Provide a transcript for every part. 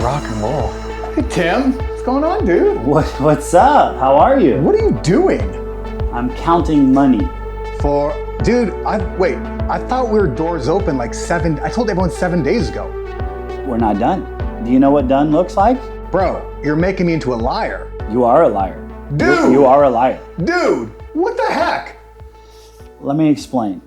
Rock and roll. Hey, Tim. What's going on, dude? What's up? How are you? What are you doing? I'm counting money. Dude, I thought we were doors open like I told everyone 7 days ago. We're not done. Do you know what done looks like? Bro, you're making me into a liar. You are a liar. Dude! You are a liar. Dude, what the heck? Let me explain.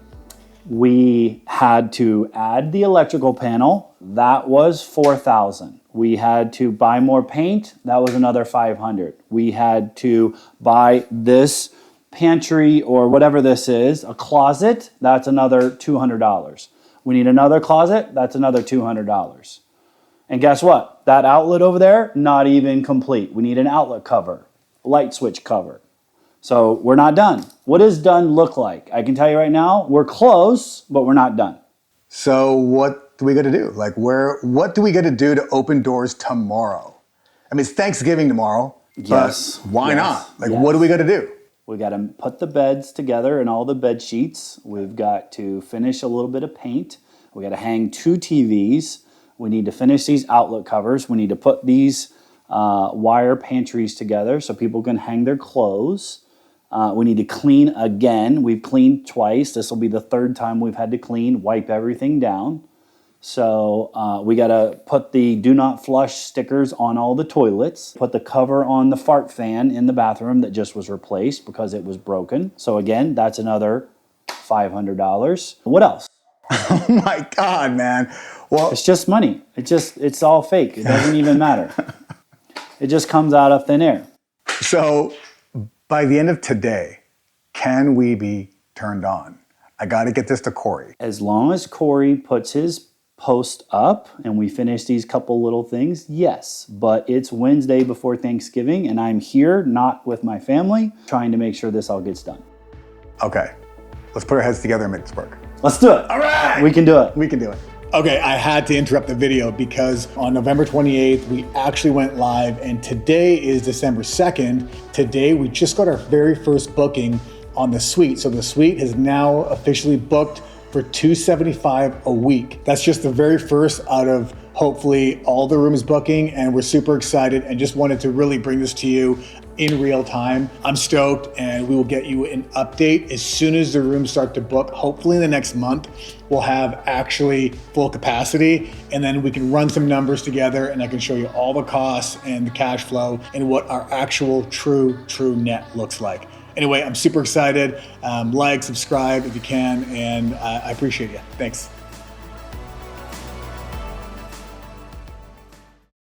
We had to add the electrical panel. That was $4,000. We had to buy more paint. That was another $500. We had to buy this pantry or whatever this is, a closet. That's another $200. We need another closet. That's another $200. And guess what? That outlet over there, not even complete. We need an outlet cover, light switch cover. So we're not done. What does done look like? I can tell you right now, we're close, but we're not done. So what do we got to do? What do we got to do to open doors tomorrow? I mean, it's Thanksgiving tomorrow. Yes. Why not? Yes. What do we got to do? We got to put the beds together and all the bed sheets. We've got to finish a little bit of paint. We got to hang 2 TVs. We need to finish these outlet covers. We need to put these wire pantries together so people can hang their clothes. We need to clean again. We've cleaned twice. This will be the 3rd time we've had to clean, wipe everything down. So we got to put the do not flush stickers on all the toilets, put the cover on the fart fan in the bathroom that just was replaced because it was broken. So again, that's another $500. What else? Oh my God, man. Well, it's just money. It's all fake. It doesn't even matter. It just comes out of thin air. So by the end of today, can we be turned on? I got to get this to Corey. As long as Corey puts his post up and we finish these couple little things, yes. But it's Wednesday before Thanksgiving and I'm here, not with my family, trying to make sure this all gets done. Okay, let's put our heads together and make this work. Let's do it. All right. We can do it. We can do it. Okay, I had to interrupt the video because on November 28th, we actually went live and today is December 2nd. Today, we just got our very first booking on the suite. So the suite is now officially booked for $275 a week. That's just the very first out of hopefully all the rooms booking, and we're super excited and just wanted to really bring this to you in real time. I'm stoked and we will get you an update as soon as the rooms start to book. Hopefully in the next month, we'll have actually full capacity and then we can run some numbers together and I can show you all the costs and the cash flow and what our actual true net looks like. Anyway, I'm super excited. Like, subscribe if you can, and I appreciate you. Thanks.